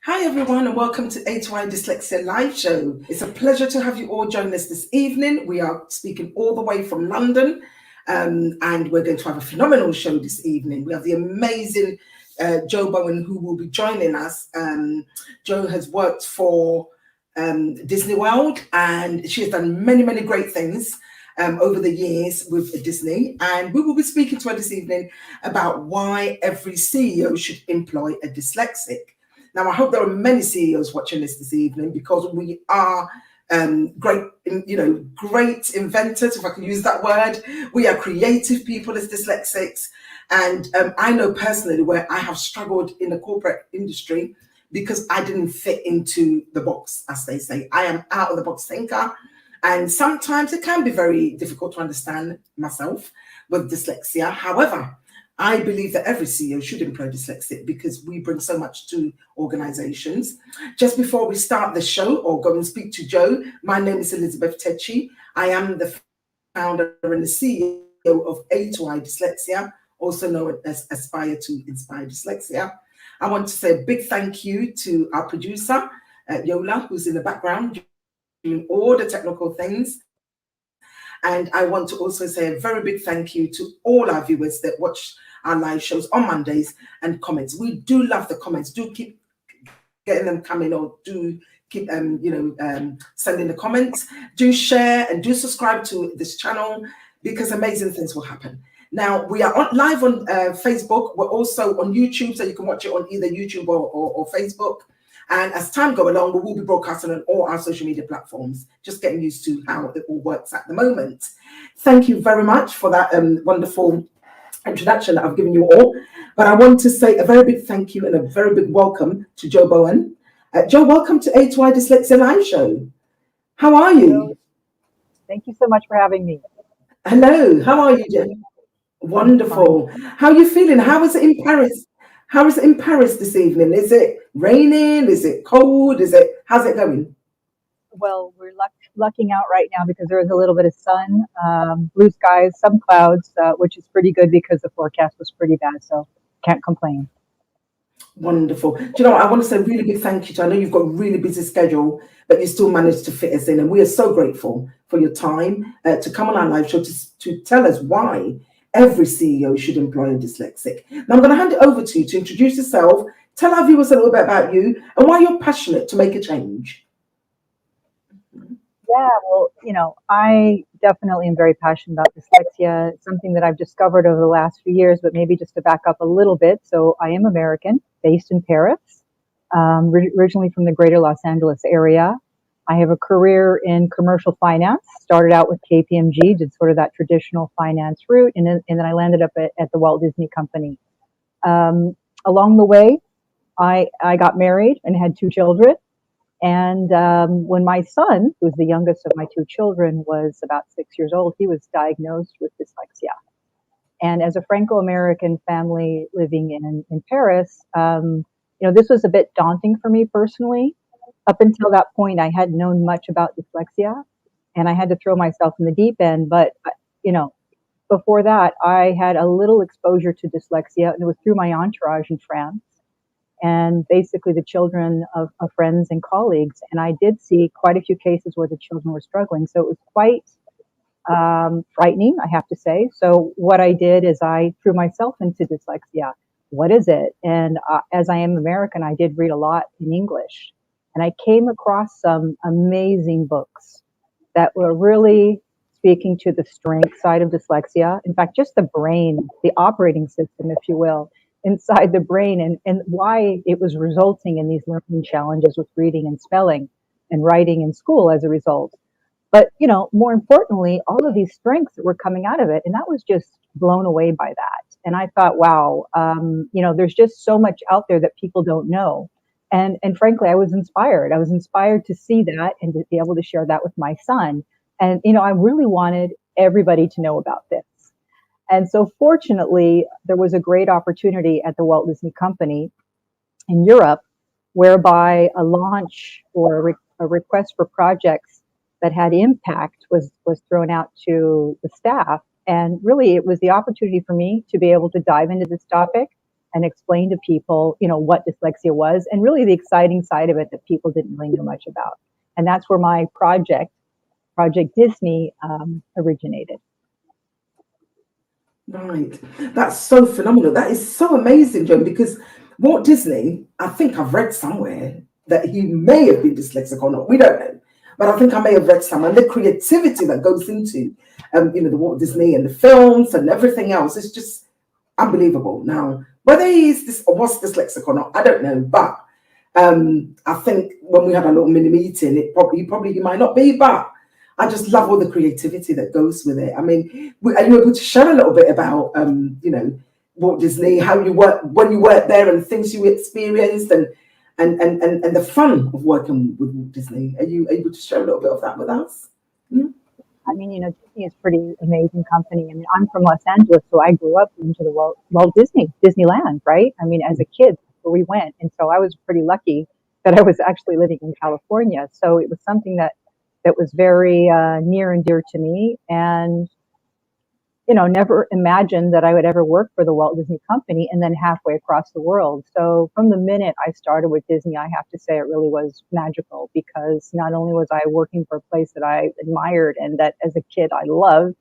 Hi everyone and welcome to HY Dyslexia Live Show. It's a pleasure to have you all join us this evening. We are speaking all the way from London and we're going to have a phenomenal show this evening. We have the amazing Jo Bohan who will be joining us. Jo has worked for Disney World and she has done many great things over the years with Disney, and we will be speaking to her this evening about why every CEO should employ a dyslexic. Now, I hope there are many CEOs watching this evening because we are great inventors, if I can use that word. We are creative people as dyslexics. And I know personally where I have struggled in the corporate industry because I didn't fit into the box, as they say. I am out of the box thinker. And sometimes it can be very difficult to understand myself with dyslexia. However, I believe that every CEO should employ dyslexic because we bring so much to organizations. Just before we start the show or go and speak to Jo, my name is Elizabeth Takyi. I am the founder and the CEO of A2I Dyslexia, also known as Aspire to Inspire Dyslexia. I want to say a big thank you to our producer, Yola, who's in the background doing all the technical things. And I want to also say a very big thank you to all our viewers that watch our live shows on Mondays and comments. We do love the comments. Do keep getting them coming, or do keep sending the comments. Do share and do subscribe to this channel because amazing things will happen. Now, we are live on Facebook. We're also on YouTube, so you can watch it on either YouTube or Facebook. And as time goes along, we will be broadcasting on all our social media platforms, just getting used to how it all works at the moment. Thank you very much for that wonderful introduction that I've given you all. But I want to say a very big thank you and a very big welcome to Jo Bohan. Jo, welcome to A2I Dyslexia Live Show. How are you? Hello. Thank you so much for having me. Hello, how are you, Jo? Wonderful. How are you feeling? How is it in Paris? How is it in Paris this evening? Is it raining? Is it cold? How's it going? Well, we're lucking out right now because there is a little bit of sun, blue skies, some clouds, which is pretty good because the forecast was pretty bad, so can't complain. Wonderful. Do you know what? I want to say a really big thank you to, I know you've got a really busy schedule, but you still managed to fit us in, and we are so grateful for your time to come on our live show to tell us why every CEO should employ a dyslexic. Now I'm going to hand it over to you to introduce yourself, tell our viewers a little bit about you and why you're passionate to make a change. Yeah, well, I definitely am very passionate about dyslexia. It's something that I've discovered over the last few years, but maybe just to back up a little bit. So I am American, based in Paris, originally from the greater Los Angeles area. I have a career in commercial finance, started out with KPMG, did sort of that traditional finance route, and then I landed up at the Walt Disney Company. Along the way, I got married and had 2 children. And when my son, who's the youngest of my 2 children, was about 6 years old, he was diagnosed with dyslexia. And as a Franco-American family living in Paris, this was a bit daunting for me personally. Up until that point, I hadn't known much about dyslexia, and I had to throw myself in the deep end. But, before that, I had a little exposure to dyslexia, and it was through my entourage in France, and basically the children of friends and colleagues. And I did see quite a few cases where the children were struggling. So it was quite frightening, I have to say. So what I did is I threw myself into dyslexia. What is it? And as I am American, I did read a lot in English. And I came across some amazing books that were really speaking to the strength side of dyslexia. In fact, just the brain, the operating system, if you will, inside the brain, and why it was resulting in these learning challenges with reading and spelling and writing in school as a result. But, more importantly, all of these strengths that were coming out of it. And that was just blown away by that. And I thought, wow, there's just so much out there that people don't know. And frankly, I was inspired. I was inspired to see that and to be able to share that with my son. And, I really wanted everybody to know about this. And so fortunately, there was a great opportunity at the Walt Disney Company in Europe, whereby a launch or a request for projects that had impact was thrown out to the staff. And really, it was the opportunity for me to be able to dive into this topic and explain to people, what dyslexia was, and really the exciting side of it that people didn't really know much about. And that's where my Project Dysnie, originated. Right. That's so phenomenal. That is so amazing, Joan, because Walt Disney, I think I've read somewhere that he may have been dyslexic or not. We don't know. But I think I may have read some. And the creativity that goes into, the Walt Disney and the films and everything else is just unbelievable. Now, whether was dyslexic or not, I don't know. But I think when we had a little mini meeting, he might not be, but I just love all the creativity that goes with it. I mean, are you able to share a little bit about, Walt Disney, how you work when you worked there and things you experienced and the fun of working with Walt Disney? Are you able to share a little bit of that with us? Yeah. I mean, Disney is a pretty amazing company. I mean, I'm from Los Angeles, so I grew up into the Walt Disneyland, right? I mean, as a kid, where we went. And so I was pretty lucky that I was actually living in California. So it was something that was very near and dear to me. And, never imagined that I would ever work for the Walt Disney Company and then halfway across the world. So from the minute I started with Disney, I have to say it really was magical, because not only was I working for a place that I admired and that as a kid I loved,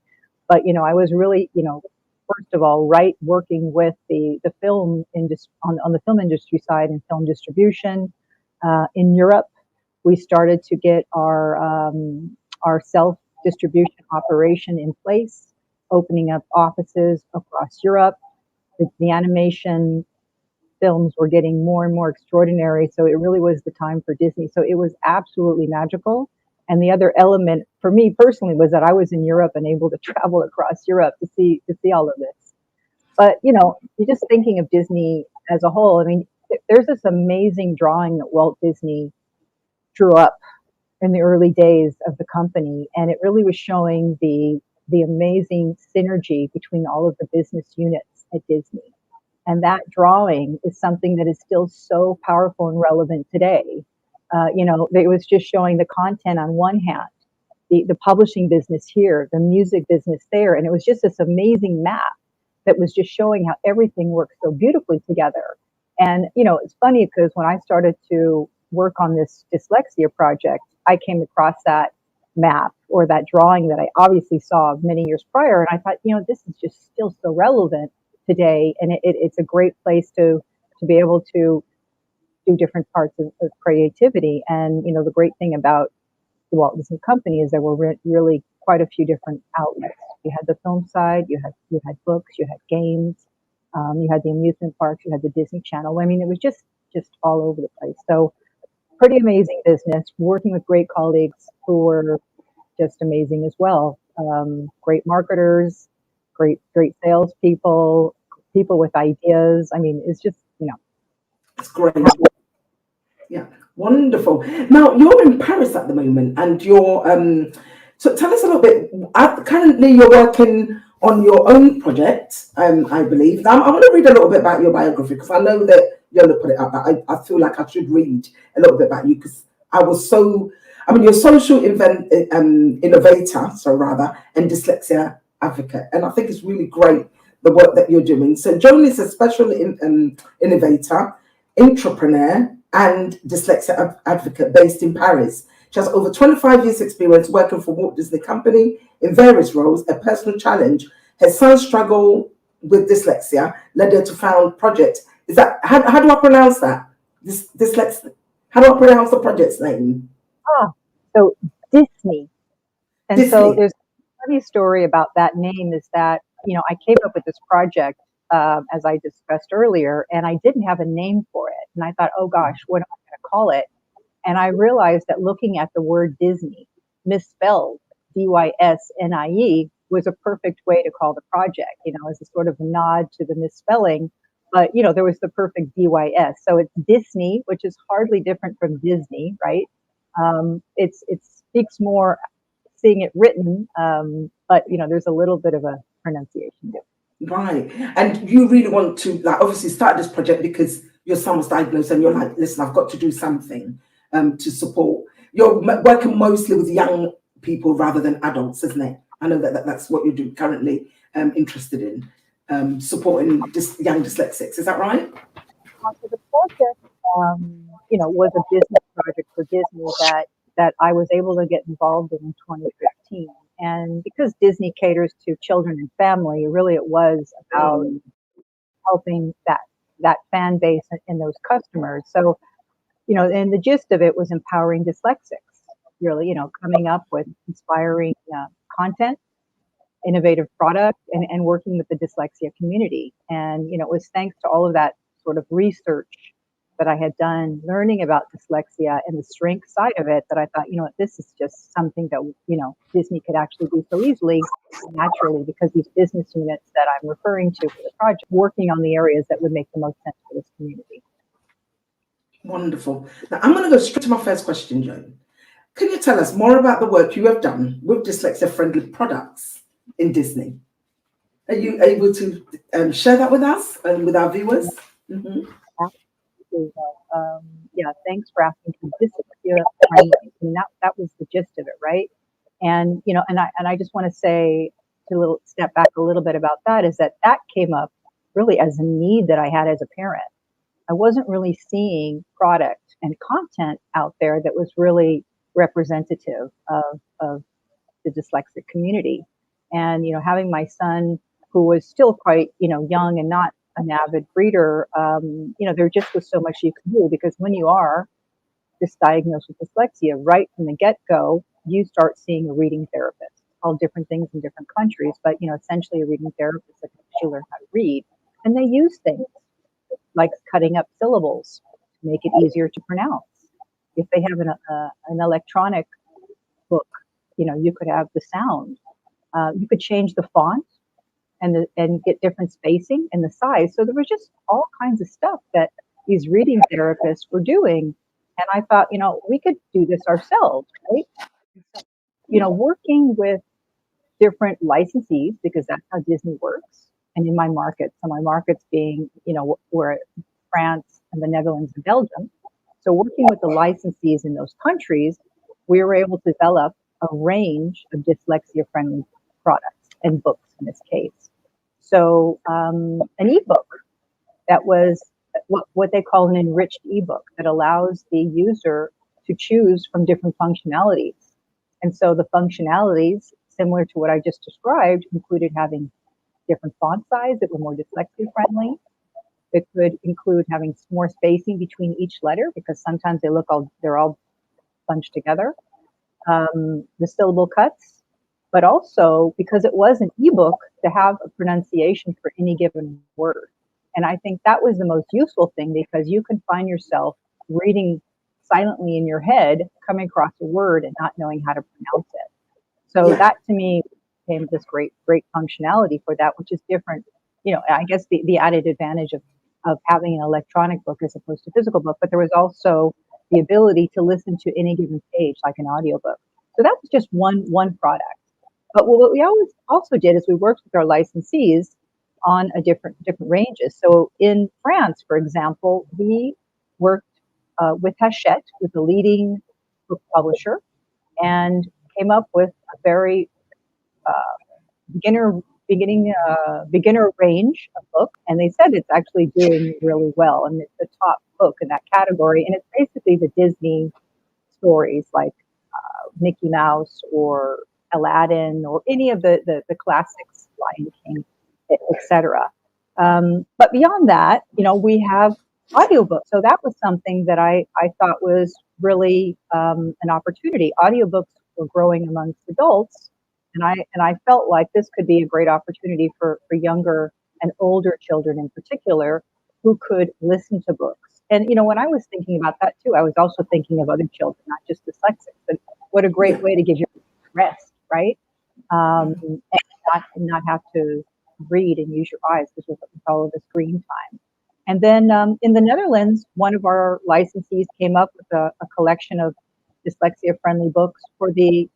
but, I was really, first of all, working with the film industry on the film industry side and film distribution in Europe. We started to get our self-distribution operation in place, opening up offices across Europe. The animation films were getting more and more extraordinary, so it really was the time for Disney. So it was absolutely magical. And the other element for me personally was that I was in Europe and able to travel across Europe to see all of this. But, you're just thinking of Disney as a whole. I mean, there's this amazing drawing that Walt Disney drew up in the early days of the company, and it really was showing the amazing synergy between all of the business units at Disney. And that drawing is something that is still so powerful and relevant today. It was just showing the content on one hand, the publishing business here, the music business there, and it was just this amazing map that was just showing how everything works so beautifully together. And, it's funny because when I started to work on this dyslexia project, I came across that map or that drawing that I obviously saw many years prior. And I thought, this is just still so relevant today. And it's a great place to be able to do different parts of creativity. And, the great thing about the Walt Disney Company is there were really quite a few different outlets. You had the film side, you had books, you had games, you had the amusement parks, you had the Disney Channel. I mean, it was just all over the place. So pretty amazing business, working with great colleagues who were just amazing as well. Great marketers, great salespeople, people with ideas. I mean, it's just, It's great. Yeah, wonderful. Now, you're in Paris at the moment, and you're, so tell us a little bit, currently you're working on your own project, I believe. Now, I want to read a little bit about your biography, because I know that you're going to put it up, but I feel like I should read a little bit about you, because you're a social innovator, and dyslexia advocate. And I think it's really great, the work that you're doing. So Joan is a special innovator, intrapreneur, and dyslexia advocate based in Paris. She has over 25 years experience working for Walt Disney Company in various roles. A personal challenge, her son's struggle with dyslexia led her to found Project. Is that, how do I pronounce that? Dyslexia. How do I pronounce the project's name? So Dysnie. And Dysnie. So there's a funny story about that name is that, I came up with this project, as I discussed earlier, and I didn't have a name for it. And I thought, oh gosh, what am I going to call it? And I realized that looking at the word Disney, misspelled Dysnie, was a perfect way to call the project, as a sort of nod to the misspelling. But, there was the perfect Dys. So it's Dysnie, which is hardly different from Disney, right? It speaks more seeing it written, but, there's a little bit of a pronunciation difference. Right. And you really want to, obviously start this project because your son was diagnosed and you're like, listen, I've got to do something to support. You're working mostly with young people rather than adults, isn't it? I know that's what you're currently interested in. supporting young dyslexics. Is that right? So the project, was a business project for Disney that I was able to get involved in 2015. And because Disney caters to children and family, really it was about helping that fan base and those customers. So, and the gist of it was empowering dyslexics, really, coming up with inspiring content, innovative product, and working with the dyslexia community. And, it was thanks to all of that sort of research that I had done, learning about dyslexia and the strength side of it, that I thought, this is just something that, Disney could actually do so easily, naturally, because these business units that I'm referring to for the project, working on the areas that would make the most sense for this community. Wonderful. Now, I'm going to go straight to my first question, Joan. Can you tell us more about the work you have done with dyslexia-friendly products in Dysnie? Are you able to share that with us and with our viewers? Mm-hmm. Yeah, thanks for asking. Dyslexia-friendly. I mean, that was the gist of it, right? And I just want to say, to step back a little bit about that, is that came up really as a need that I had as a parent. I wasn't really seeing product and content out there that was really representative of the dyslexic community. And, having my son, who was still quite, young and not an avid reader, there just was so much you could do, because when you are just diagnosed with dyslexia, right from the get-go, you start seeing a reading therapist. All different things in different countries, but, essentially a reading therapist that helps you learn how to read. And they use things like cutting up syllables to make it easier to pronounce. If they have an electronic book, you could have the sound. You could change the font and get different spacing and the size. So there was just all kinds of stuff that these reading therapists were doing. And I thought, we could do this ourselves, right? Working with different licensees, because that's how Disney works. And in my markets, so my markets being, we're France and the Netherlands and Belgium. So working with the licensees in those countries, we were able to develop a range of dyslexia-friendly products and books in this case. So an ebook that was what they call an enriched ebook that allows the user to choose from different functionalities. And so the functionalities, similar to what I just described, included having different font size that were more dyslexia-friendly. It could include having more spacing between each letter, because sometimes they're all bunched together. The syllable cuts, but also because it was an ebook, to have a pronunciation for any given word. And I think that was the most useful thing, because you can find yourself reading silently in your head, coming across a word and not knowing how to pronounce it. So that to me became this great functionality for that, which is different. I guess the added advantage of having an electronic book as opposed to physical book, but there was also the ability to listen to any given page like an audiobook. So that was just one product. But what we always also did is we worked with our licensees on a different ranges. So in France, for example, we worked with Hachette, with a leading book publisher, and came up with a very beginner range of books, and they said it's actually doing really well, and it's the top book in that category. And it's basically the Disney stories, like Mickey Mouse or Aladdin or any of the classics, Lion King, etc. But beyond that, we have audiobooks. So that was something that I thought was really an opportunity. Audiobooks were growing amongst adults, and I felt like this could be a great opportunity for younger and older children in particular, who could listen to books. And when I was thinking about that too, I was also thinking of other children, not just dyslexics. But what a great way to give you rest, right? And not have to read and use your eyes, because with all of the screen time. And then in the Netherlands, one of our licensees came up with a collection of dyslexia-friendly books for the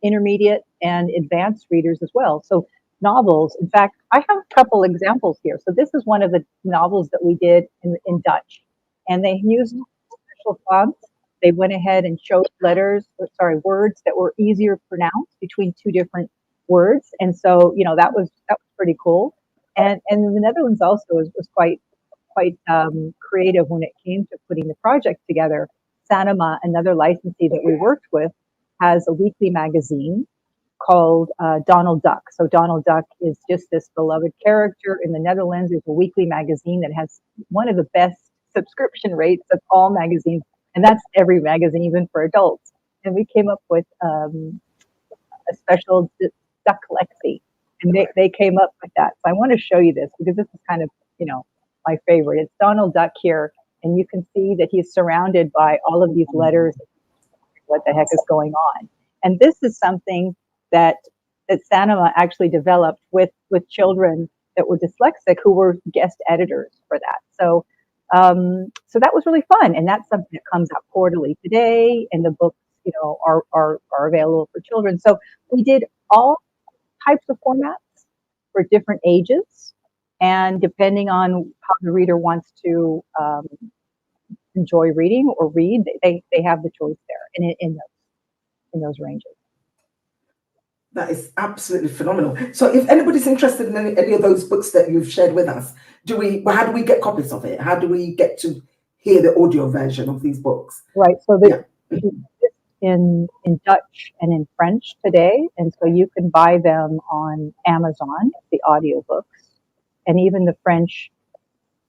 intermediate and advanced readers as well. So novels. In fact, I have a couple examples here. So this is one of the novels that we did in Dutch, and they used special fonts. They went ahead and chose words that were easier to pronounce between two different words, and so that was pretty cool. And the Netherlands also was quite creative when it came to putting the project together. Sanoma, another licensee that we worked with, has a weekly magazine called Donald Duck. So Donald Duck is just this beloved character in the Netherlands. There's a weekly magazine that has one of the best subscription rates of all magazines, and that's every magazine, even for adults. And we came up with a special Dyslexia, and they came up with that. So I want to show you this because this is kind of, my favorite. It's Donald Duck here, and you can see that he's surrounded by all of these letters. What the heck is going on? And this is something that Sanoma actually developed with children that were dyslexic who were guest editors for that. So so that was really fun, and that's something that comes out quarterly today, and the books are available for children. So we did all types of formats for different ages, and depending on how the reader wants to enjoy reading or read, they have the choice there in those ranges. That is absolutely phenomenal. So if anybody's interested in any of those books that you've shared with us, how do we get copies of it? How do we get to hear the audio version of these books? Right. So in Dutch and in French today, and so you can buy them on Amazon, the audiobooks, and even the French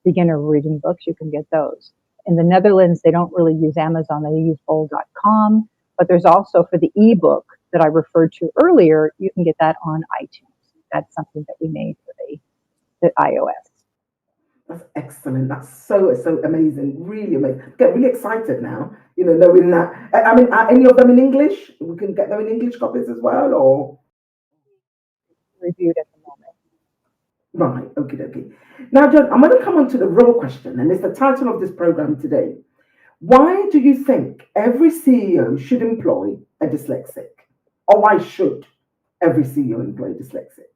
beginner reading books, you can get those. In the Netherlands, they don't really use Amazon, they use bol.com, but there's also, for the ebook that I referred to earlier, you can get that on iTunes. That's something that we made for the iOS. That's excellent. That's so amazing. Really amazing. I get really excited now, knowing that. I mean, are any of them in English? We can get them in English copies as well, or? Reviewed at the moment. Right, okay. Now, Joan, I'm going to come on to the real question, and it's the title of this program today. Why do you think every CEO should employ a dyslexic? Or why should every CEO employ a dyslexic?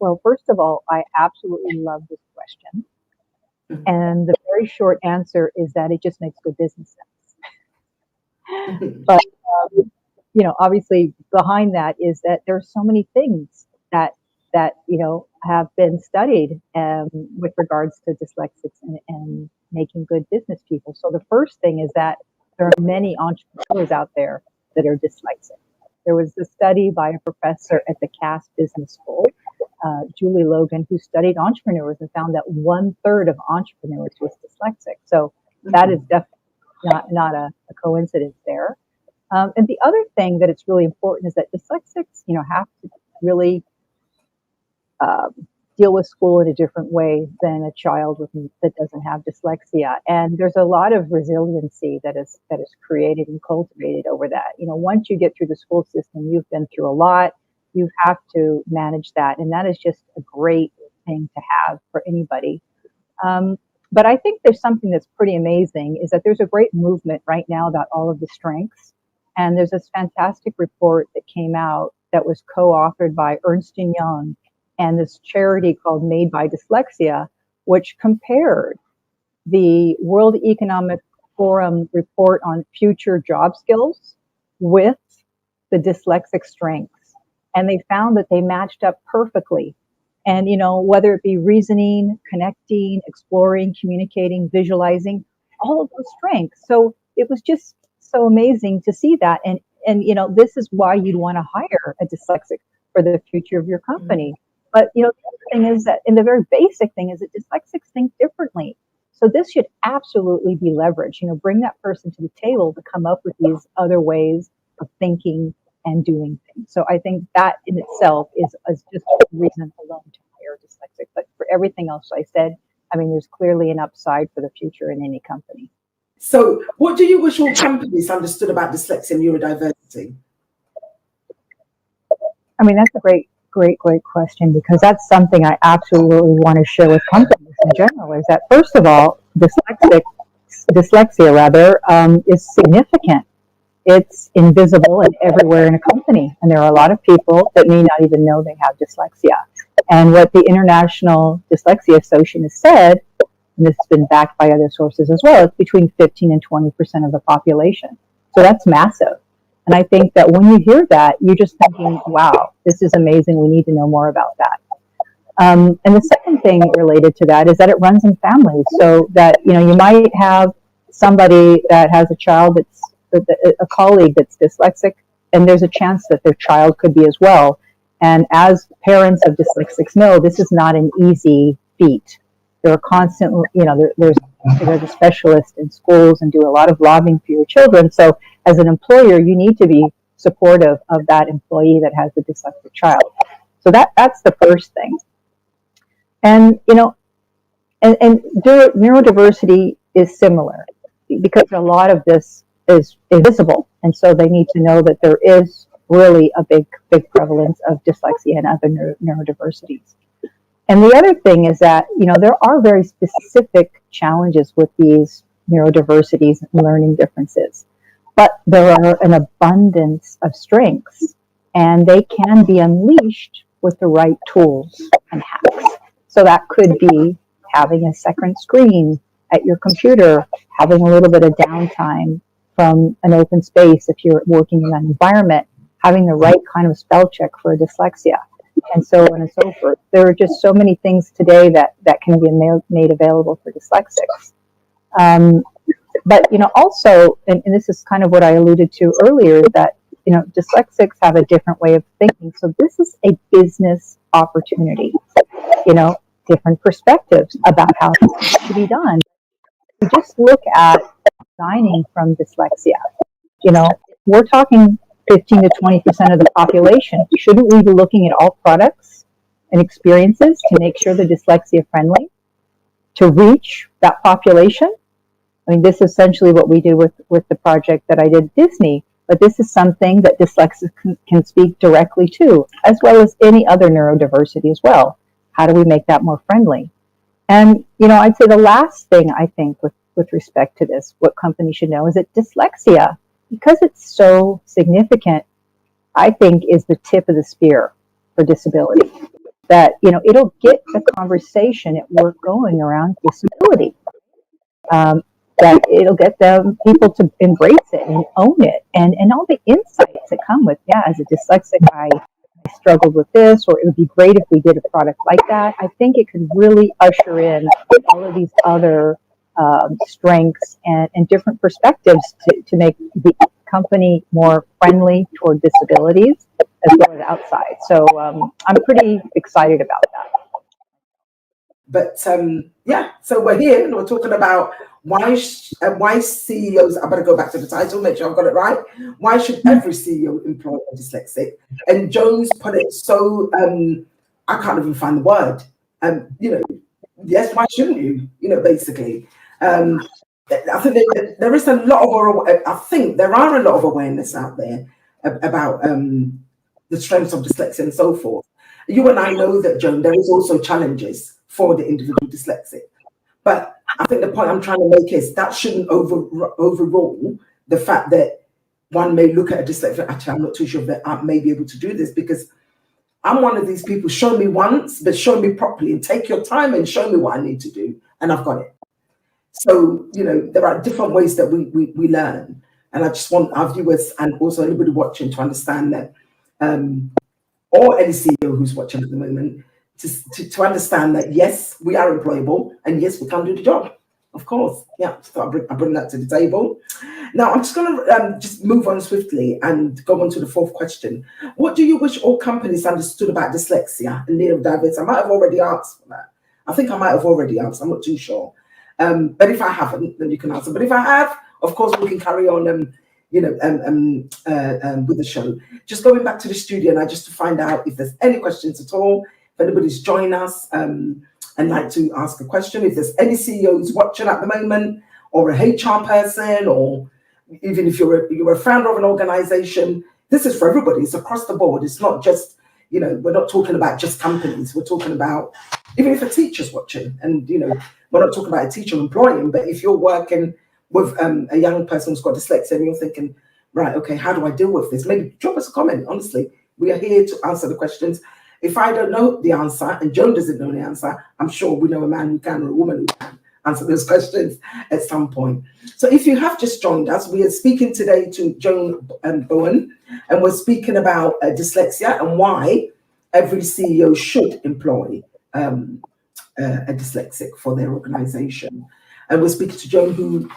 Well, first of all, I absolutely love this question. And the very short answer is that it just makes good business sense. But, obviously behind that is that there's so many things that have been studied with regards to dyslexics and making good business people. So the first thing is that there are many entrepreneurs out there that are dyslexic. There was a study by a professor at the Cass Business School, Julie Logan, who studied entrepreneurs and found that 1/3 of entrepreneurs was dyslexic. So that is definitely not a coincidence there. And the other thing that it's really important is that dyslexics, have to really deal with school in a different way than a child that doesn't have dyslexia. And there's a lot of resiliency that is created and cultivated over that. Once you get through the school system, you've been through a lot. You have to manage that, and that is just a great thing to have for anybody. But I think there's something that's pretty amazing is that there's a great movement right now about all of the strengths. And there's this fantastic report that came out that was co-authored by Ernst & Young and this charity called Made by Dyslexia, which compared the World Economic Forum report on future job skills with the dyslexic strengths. And they found that they matched up perfectly. And, whether it be reasoning, connecting, exploring, communicating, visualizing, all of those strengths. So it was just so amazing to see that. And this is why you'd want to hire a dyslexic for the future of your company. But, the other thing is that, and the very basic thing is that dyslexics think differently. So this should absolutely be leveraged, bring that person to the table to come up with these other ways of thinking and doing things. So I think that in itself is just a reason alone to hire a dyslexic. But for everything else I said, there's clearly an upside for the future in any company. So what do you wish all companies understood about dyslexia and neurodiversity? That's a great question, because that's something I absolutely want to share with companies in general, is that first of all, dyslexia is significant. It's invisible and everywhere in a company. And there are a lot of people that may not even know they have dyslexia. And what the International Dyslexia Association has said, and this has been backed by other sources as well, it's between 15 and 20% of the population. So that's massive. And I think that when you hear that, you're just thinking, wow, this is amazing. We need to know more about that. And the second thing related to that is that it runs in families, so that, you know, you might have somebody that has a child a colleague that's dyslexic, and there's a chance that their child could be as well. And as parents of dyslexics know, this is not an easy feat. There are constantly, you know, there's a specialist in schools and do a lot of lobbying for your children. So as an employer, you need to be supportive of that employee that has a dyslexic child. So that's the first thing. And, you know, and neurodiversity is similar, because a lot of this is invisible. And so they need to know that there is really a big prevalence of dyslexia and other neurodiversities. And the other thing is that, you know, there are very specific challenges with these neurodiversities and learning differences, but there are an abundance of strengths, and they can be unleashed with the right tools and hacks. So that could be having a second screen at your computer, having a little bit of downtime from an open space if you're working in that environment, having the right kind of spell check for dyslexia, and so on and so forth. There are just so many things today that can be made available for dyslexics. But, you know, also, and this is kind of what I alluded to earlier, that, you know, dyslexics have a different way of thinking. So this is a business opportunity, you know, different perspectives about how this should be done. We just look at designing from dyslexia. You know, we're talking 15 to 20% of the population. Shouldn't we be looking at all products and experiences to make sure they're dyslexia friendly, to reach that population? I mean, this is essentially what we did with the project that I did at Dysnie, but this is something that dyslexics can speak directly to, as well as any other neurodiversity as well. How do we make that more friendly? And, you know, I'd say the last thing I think with respect to this, what companies should know, is that dyslexia, because it's so significant, I think is the tip of the spear for disability. That, you know, it'll get the conversation at work going around disability. That it'll get people to embrace it and own it, and all the insights that come with, yeah, as a dyslexic, I struggled with this, or it would be great if we did a product like that. I think it could really usher in all of these other strengths and different perspectives to make the company more friendly toward disabilities as well as outside. So I'm pretty excited about that. But yeah, so we're here and we're talking about why CEOs, I better go back to the title, make sure I've got it right. Why should every CEO employ a dyslexic? And Joan's put it so, I can't even find the word. You know, yes, why shouldn't you? You know, basically. I think there is a lot of, I think there are a lot of awareness out there about the strengths of dyslexia and so forth. You and I know that, Joan, there is also challenges for the individual dyslexic. But I think the point I'm trying to make is that shouldn't overrule the fact that one may look at a dyslexic, actually, I'm not too sure that I may be able to do this, because I'm one of these people, show me once, but show me properly, and take your time and show me what I need to do, and I've got it. So, you know, there are different ways that we learn. And I just want our viewers and also anybody watching to understand that, or any CEO who's watching at the moment, to understand that, yes, we are employable, and yes, we can do the job. Of course. Yeah, so I bring that to the table. Now, I'm just going to just move on swiftly and go on to the fourth question. What do you wish all companies understood about dyslexia and neurodiversity? I might have already answered that. I think I might have already answered. I'm not too sure. But if I haven't, then you can answer. But if I have, of course, we can carry on, you know, with the show. Just going back to the studio now, just to find out if there's any questions at all. If anybody's joined us and like to ask a question, if there's any CEOs watching at the moment, or a HR person, or even if you're a founder of an organization, this is for everybody. It's across the board. It's not just, you know, we're not talking about just companies. We're talking about, even if a teacher's watching, and, you know, we're not talking about a teacher employing, but if you're working with a young person who's got dyslexia and you're thinking, right, okay, how do I deal with this? Maybe drop us a comment. Honestly, we are here to answer the questions. If I don't know the answer and Joan doesn't know the answer, I'm sure we know a man who can or a woman who can answer those questions at some point. So if you have just joined us, we are speaking today to Joan and Bohan, and we're speaking about dyslexia and why every CEO should employ a dyslexic for their organization. And we're speaking to Joan, who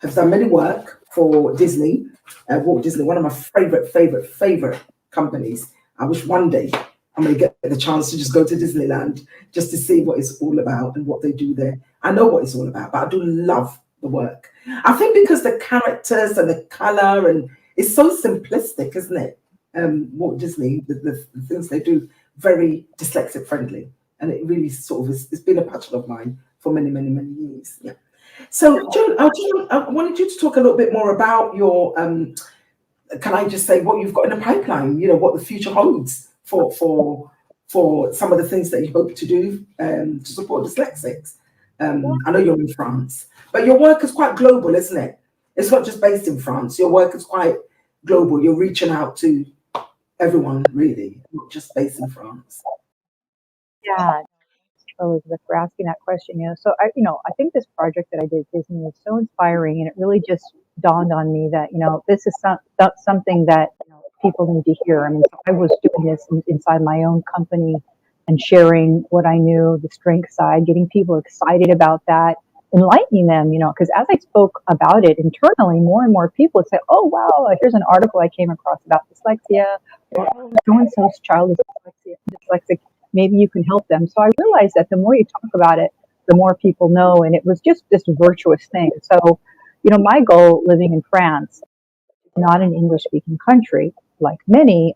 has done many work for Disney, Walt Disney, one of my favorite companies. I wish one day I'm going to get the chance to just go to Disneyland just to see what it's all about and what they do there. I know what it's all about, but I do love the work. I think because the characters and the color, and it's so simplistic, isn't it? Walt Disney, the things they do, very dyslexic friendly. And it really sort of it's been a passion of mine for many years. Yeah. So, Joan, I wanted you to talk a little bit more about your, can I just say what you've got in the pipeline, you know, what the future holds for some of the things that you hope to do to support dyslexics. I know you're in France, but your work is quite global, isn't it? It's not just based in France. Your work is quite global. You're reaching out to everyone, really, not just based in France. Yeah, Elizabeth, for asking that question. So I think this project that I did at Disney was so inspiring, and it really just dawned on me that this is something that people need to hear. I mean, so I was doing this inside my own company and sharing what I knew, the strength side, getting people excited about that, enlightening them. Because as I spoke about it internally, more and more people would say, "Oh wow, here's an article I came across about dyslexia," or "Oh, so and so's child is dyslexic. Maybe you can help them." So I realized that the more you talk about it, the more people know, and it was just this virtuous thing. So, my goal living in France, not an English-speaking country like many,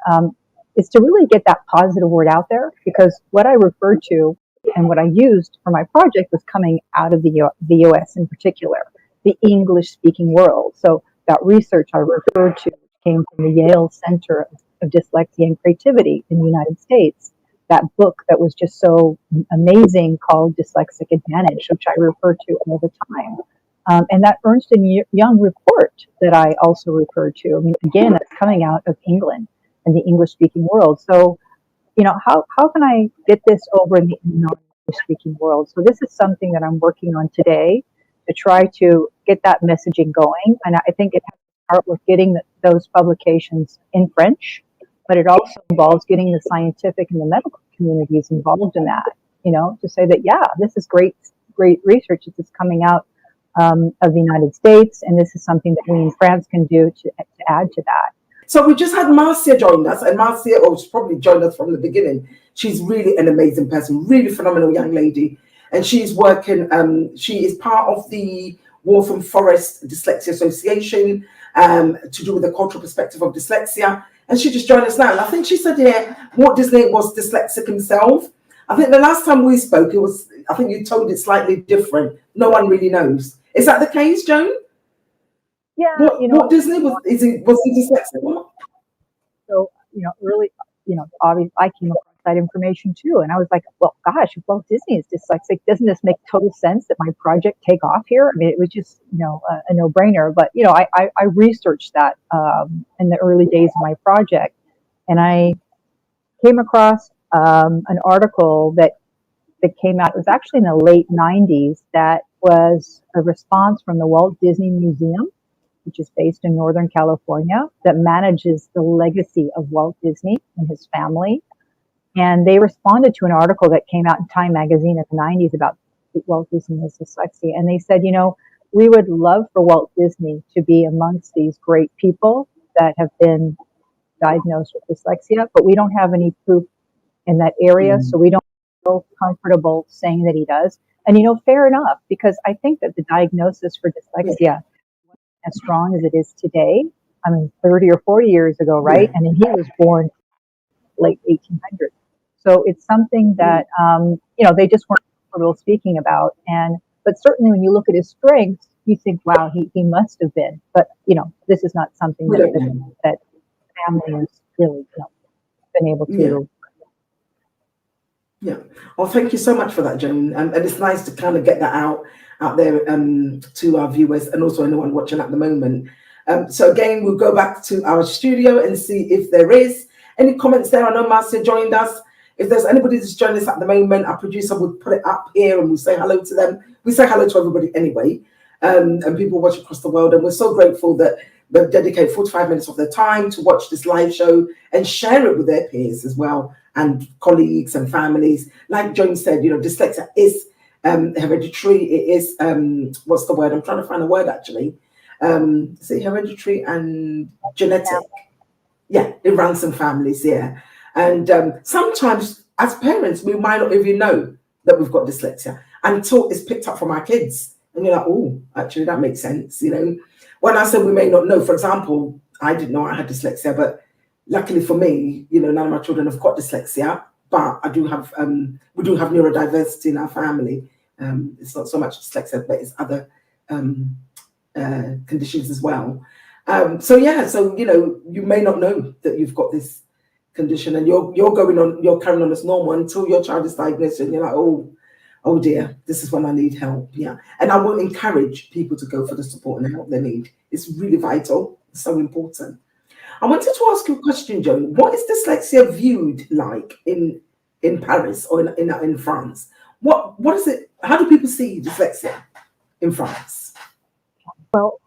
is to really get that positive word out there, because what I referred to and what I used for my project was coming out of the US in particular, the English-speaking world. So that research I referred to came from the Yale Center of Dyslexia and Creativity in the United States. That book that was just so amazing called Dyslexic Advantage, which I refer to all the time. And that Ernst & Young report that I also refer to, I mean, again, that's coming out of England and the English-speaking world. So, how can I get this over in the non-English-speaking world? So this is something that I'm working on today to try to get that messaging going. And I think it has to start with getting those publications in French, but it also involves getting the scientific and the medical communities involved in that, to say that, yeah, this is great research that's coming out of the United States, and this is something that we in France can do to add to that. So we just had Marcia join us, and Marcia, she's probably joined us from the beginning. She's really an amazing person, really phenomenal young lady, and she's working, she is part of the Waltham Forest Dyslexia Association to do with the cultural perspective of dyslexia. And she just joined us now. And I think she said here, Walt Disney was dyslexic himself. I think the last time we spoke, I think you told it slightly different. No one really knows. Is that the case, Joan? Yeah. Walt Disney, was he dyslexic? What? So, really, obviously I came across that information too. And I was like, well, gosh, if Walt Disney is dyslexic, doesn't this make total sense that my project take off here? I mean, it was just, a no-brainer. But, I researched that in the early days of my project. And I came across an article that came out. It was actually in the late 90s. That was a response from the Walt Disney Museum, which is based in Northern California, that manages the legacy of Walt Disney and his family. And they responded to an article that came out in Time magazine in the 90s about Walt Disney's dyslexia. And they said, we would love for Walt Disney to be amongst these great people that have been diagnosed with dyslexia, but we don't have any proof in that area. So we don't feel comfortable saying that he does. And, fair enough, because I think that the diagnosis for dyslexia, as strong as it is today, I mean, 30 or 40 years ago, right? I mean, he was born late 1800s. So it's something that, they just weren't comfortable speaking about. But certainly when you look at his strengths, you think, wow, he must have been. But, this is not something that family has really been able to. Yeah. Well, thank you so much for that, Joan. And it's nice to kind of get that out there to our viewers and also anyone watching at the moment. So again, we'll go back to our studio and see if there is any comments there. I know Marcia joined us. If there's anybody that's joined us at the moment, our producer will put it up here and we'll say hello to them. We say hello to everybody anyway, and people watch across the world. And we're so grateful that they've dedicated 45 minutes of their time to watch this live show and share it with their peers as well. and colleagues and families. Like Joan said, dyslexia is hereditary. It is, what's the word? I'm trying to find a word actually. Is it hereditary and genetic? Yeah, it runs in families, yeah. And sometimes as parents, we might not even know that we've got dyslexia until it's picked up from our kids. And you're like, oh, actually, that makes sense. When I said we may not know, for example, I didn't know I had dyslexia, but luckily for me, none of my children have got dyslexia, but we do have neurodiversity in our family. It's not so much dyslexia, but it's other conditions as well. So you may not know that you've got this condition, and you're carrying on as normal until your child is diagnosed, and you're like, oh dear, this is when I need help. Yeah, and I will encourage people to go for the support and the help they need. It's really vital. It's so important. I wanted to ask you a question, Joan. What is dyslexia viewed like in Paris or in France? What is it? How do people see dyslexia in France? Well,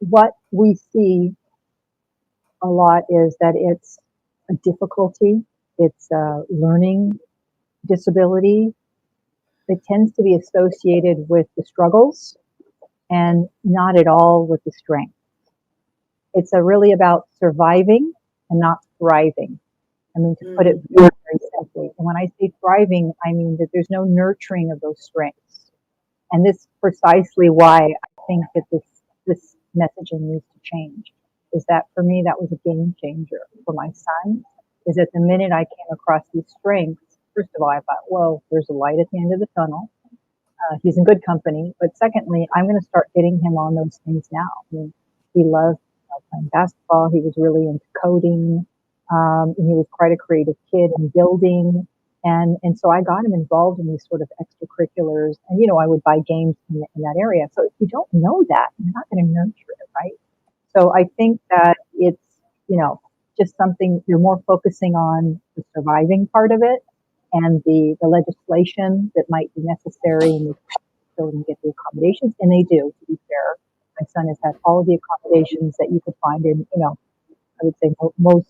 what we see a lot is that it's a difficulty, it's a learning disability. It tends to be associated with the struggles and not at all with the strength. It's really about surviving and not thriving. I mean, to put it very, very simply. And when I say thriving, I mean that there's no nurturing of those strengths. And this is precisely why I think that this messaging needs to change. Is that for me, that was a game changer for my son, is that the minute I came across these strengths, first of all, I thought, whoa, there's a light at the end of the tunnel. He's in good company. But secondly, I'm going to start getting him on those things now. I mean, he loved playing basketball. He was really into coding. And he was quite a creative kid in building. And so I got him involved in these sort of extracurriculars. And, I would buy games in that area. So if you don't know that, you're not going to nurture it, right? So I think that it's, just something you're more focusing on the surviving part of it and the legislation that might be necessary and the children get the accommodations. And they do, to be fair. My son has had all of the accommodations that you could find in, I would say most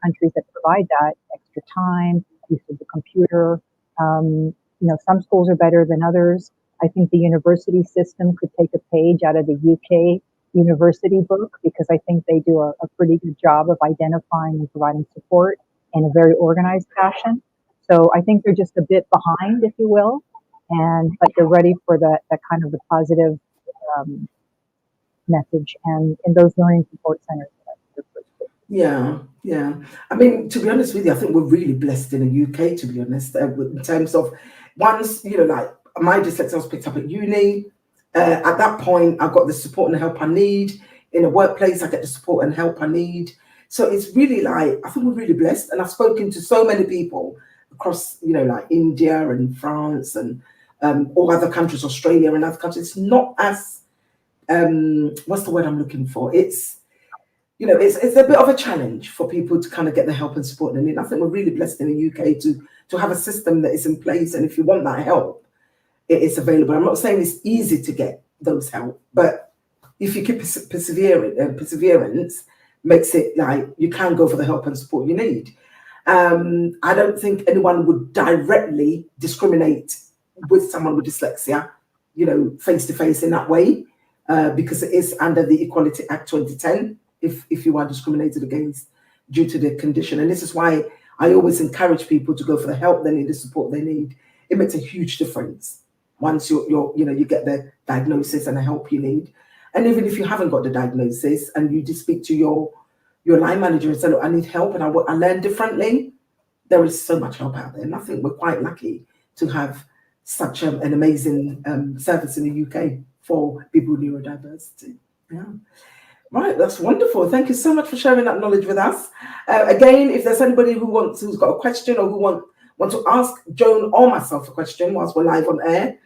countries that provide that, extra time, use of the computer. Some schools are better than others. I think the university system could take a page out of the UK university book, because I think they do a pretty good job of identifying and providing support in a very organized fashion. So I think they're just a bit behind, if you will, but they're ready for that kind of the positive message and in those learning support centers. Yeah. I mean, to be honest with you, I think we're really blessed in the UK, to be honest, in terms of once, like my dyslexia was picked up at uni. At that point, I got the support and help I need. In a workplace, I get the support and help I need. So it's really like, I think we're really blessed. And I've spoken to so many people across, like India and France and all other countries, Australia and other countries. It's not as, what's the word I'm looking for? It's a bit of a challenge for people to kind of get the help and support they need. I think we're really blessed in the UK to have a system that is in place. And if you want that help, it is available. I'm not saying it's easy to get those help, but if you keep perseverance makes it like you can go for the help and support you need. I don't think anyone would directly discriminate with someone with dyslexia, face to face in that way, because it is under the Equality Act 2010. If you are discriminated against due to the condition, and this is why I always encourage people to go for the help they need, the support they need. It makes a huge difference once you get the diagnosis and the help you need. And even if you haven't got the diagnosis and you just speak to your line manager and say, look, I need help and I learn differently, there is so much help out there. And I think we're quite lucky to have such an amazing service in the UK for people with neurodiversity. Yeah. Right, that's wonderful. Thank you so much for sharing that knowledge with us. Again, if there's anybody who's got a question or who want to ask Joan or myself a question whilst we're live on air,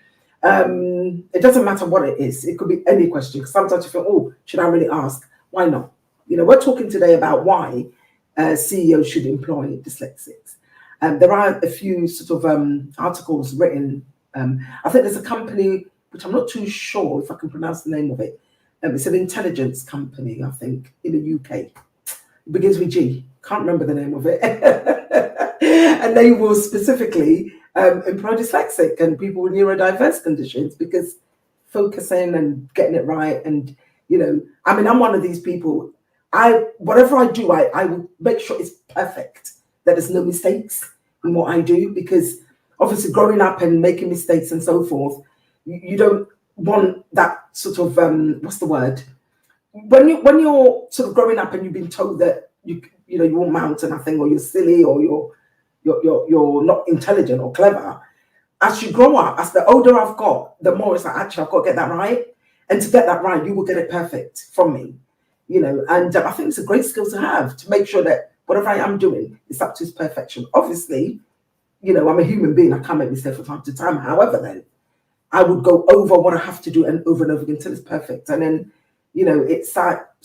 it doesn't matter what it is. It could be any question. Sometimes you feel, oh, should I really ask? Why not? We're talking today about why CEOs should employ dyslexics. There are a few sort of articles written. I think there's a company, which I'm not too sure if I can pronounce the name of it. It's an intelligence company, I think, in the UK. It begins with G. can't remember the name of it, and they will specifically employ dyslexic and people with neurodiverse conditions, because focusing and getting it right. And I mean, I'm one of these people. Whatever I do, I will make sure it's perfect, that there's no mistakes in what I do, because obviously growing up and making mistakes and so forth, you don't want that sort of what's the word, when you're sort of growing up and you've been told that you won't amount to nothing, or you're silly, or you're not intelligent or clever. As you grow up, as the older I've got, the more it's like, actually, I've got to get that right. And to get that right, you will get it perfect from me, and I think it's a great skill to have, to make sure that whatever I am doing is up to its perfection. Obviously, I'm a human being. I can't make mistakes from time to time. However, then I would go over what I have to do and over again until it's perfect. And then, it's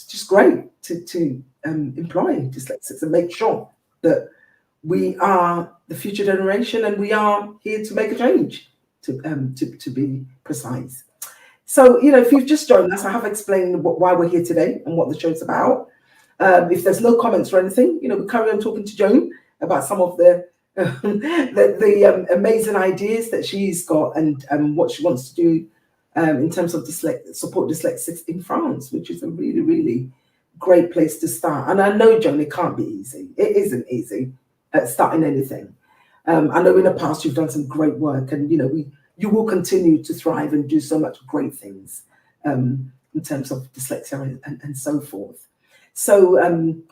just great to employ dyslexics and make sure that we are the future generation, and we are here to make a change, to be precise. So, if you've just joined us, I have explained why we're here today and what the show's about. If there's no comments or anything, we carry on talking to Joan about some of the amazing ideas that she's got, and what she wants to do in terms of support dyslexics in France, which is a really, really great place to start. And I know, Joan, it can't be easy. It isn't easy at starting anything. I know in the past you've done some great work, and you will continue to thrive and do so much great things in terms of dyslexia and so forth. So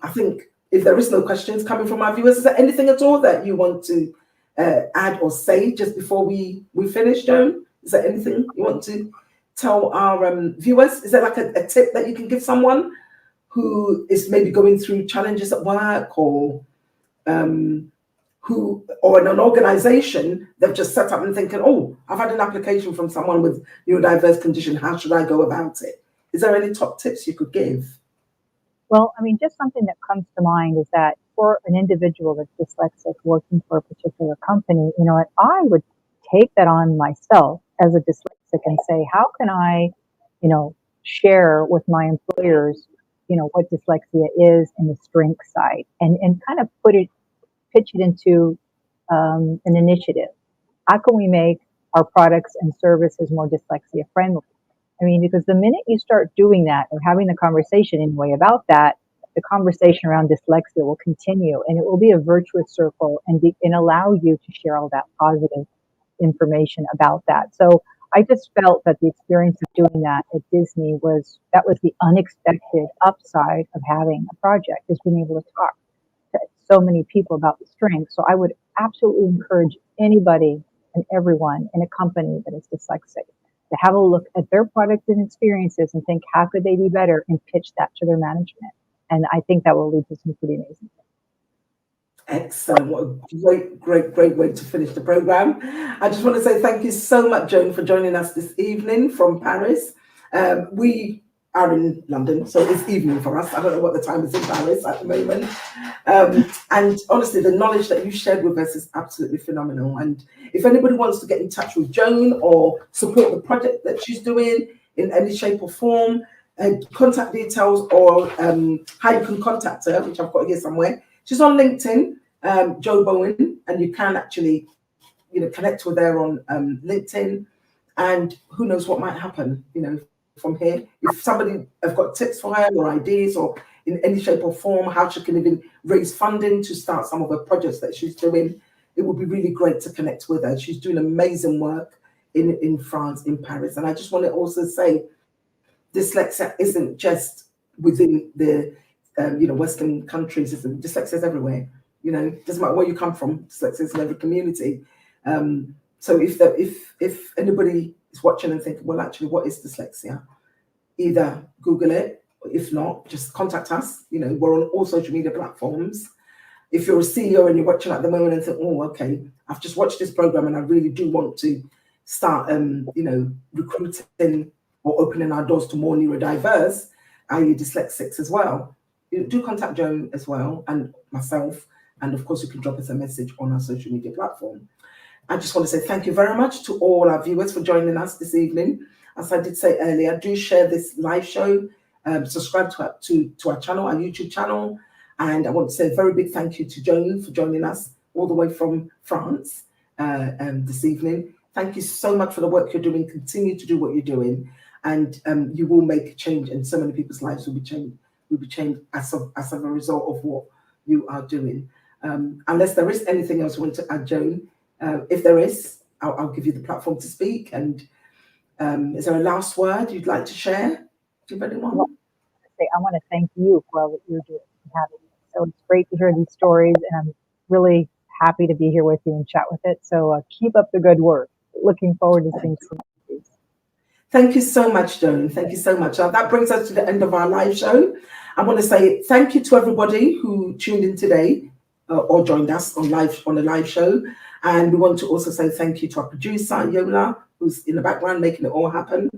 I think, if there is no questions coming from our viewers, is there anything at all that you want to add or say just before we finish, Joan? Is there anything you want to tell our viewers? Is there like a tip that you can give someone who is maybe going through challenges at work, or in an organization, they've just set up and thinking, oh, I've had an application from someone with neurodiverse condition, how should I go about it? Is there any top tips you could give? Well, I mean, just something that comes to mind is that for an individual that's dyslexic working for a particular company, I would take that on myself as a dyslexic and say, how can I, share with my employers, what dyslexia is and the strength side, and kind of pitch it into an initiative. How can we make our products and services more dyslexia friendly? I mean, because the minute you start doing that, or having the conversation anyway about that, the conversation around dyslexia will continue, and it will be a virtuous circle, and allow you to share all that positive information about that. So I just felt that the experience of doing that at Dysnie was the unexpected upside of having a project, is being able to talk to so many people about the strength. So I would absolutely encourage anybody and everyone in a company that is dyslexic to have a look at their products and experiences and think, how could they be better, and pitch that to their management. And I think that will lead to some pretty amazing things. Excellent. What a great way to finish the program. I just want to say thank you so much, Joan, for joining us this evening from Paris. We are in London, so it's evening for us. I don't know what the time is in Paris at the moment. And honestly, the knowledge that you shared with us is absolutely phenomenal. And if anybody wants to get in touch with Joan or support the project that she's doing in any shape or form, contact details, or how you can contact her, which I've got here somewhere. She's on LinkedIn, Jo Bohan, and you can actually, connect with her on LinkedIn. And who knows what might happen, from here. If somebody have got tips for her or ideas, or in any shape or form, how she can even raise funding to start some of her projects that she's doing, it would be really great to connect with her. She's doing amazing work in France, in Paris. And I just want to also say, dyslexia isn't just within the Western countries. Dyslexia is everywhere. Doesn't matter where you come from. Dyslexia is in every community. So if anybody is watching and thinking, well, actually, what is dyslexia? Either Google it, or if not, just contact us. We're on all social media platforms. If you're a CEO and you're watching at the moment and think, oh, okay, I've just watched this program and I really do want to start, recruiting or opening our doors to more neurodiverse, i.e. dyslexics as well, do contact Joan as well, and myself. And of course, you can drop us a message on our social media platform. I just want to say thank you very much to all our viewers for joining us this evening. As I did say earlier, do share this live show, subscribe to our channel, our YouTube channel, And I want to say a very big thank you to Joan for joining us all the way from France this evening. Thank you so much for the work you're doing. Continue to do what you're doing, and you will make a change, and so many people's lives will be changed. As a result of what you are doing. Unless there is anything else you want to add, Joan. If there is, I'll give you the platform to speak. And is there a last word you'd like to share with anyone? I want to thank you for all that you're doing and having me. So it's great to hear these stories, and I'm really happy to be here with you and chat with it. So keep up the good work. Looking forward to seeing some of these. Thank you so much, Joan. Thank you so much. That brings us to the end of our live show. I want to say thank you to everybody who tuned in today or joined us on the live show. And we want to also say thank you to our producer, Yola, who's in the background making it all happen.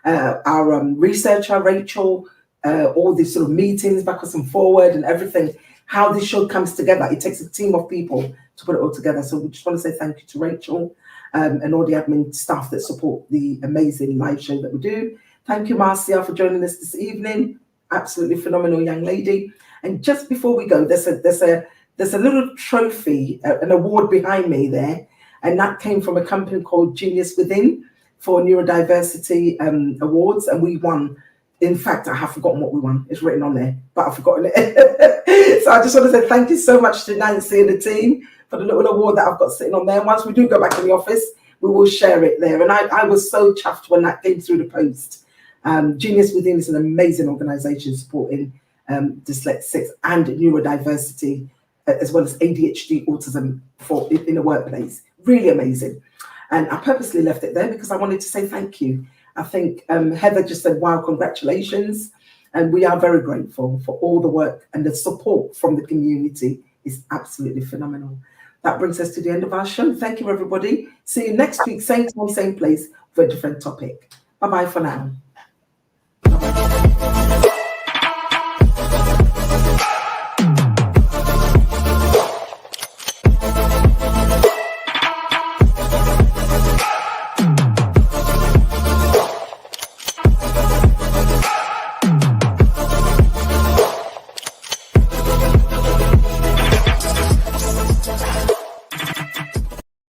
Our researcher, Rachel, all these sort of meetings backwards and forward and everything, how this show comes together. It takes a team of people to put it all together. So we just want to say thank you to Rachel and all the admin staff that support the amazing live show that we do. Thank you, Marcia, for joining us this evening. Absolutely phenomenal young lady. And just before we go, there's a little trophy, an award behind me there, and that came from a company called Genius Within for Neurodiversity Awards, and we won. In fact, I have forgotten what we won. It's written on there, but I've forgotten it. So I just want to say thank you so much to Nancy and the team for the little award that I've got sitting on there. And once we do go back in the office, we will share it there. And I was so chuffed when that came through the post. Genius Within is an amazing organisation supporting dyslexics and neurodiversity, as well as ADHD, autism in the workplace. Really amazing. And I purposely left it there because I wanted to say thank you. I think Heather just said, wow, congratulations. And we are very grateful for all the work, and the support from the community is absolutely phenomenal. That brings us to the end of our show. Thank you, everybody. See you next week, same time, same place, for a different topic. Bye-bye for now.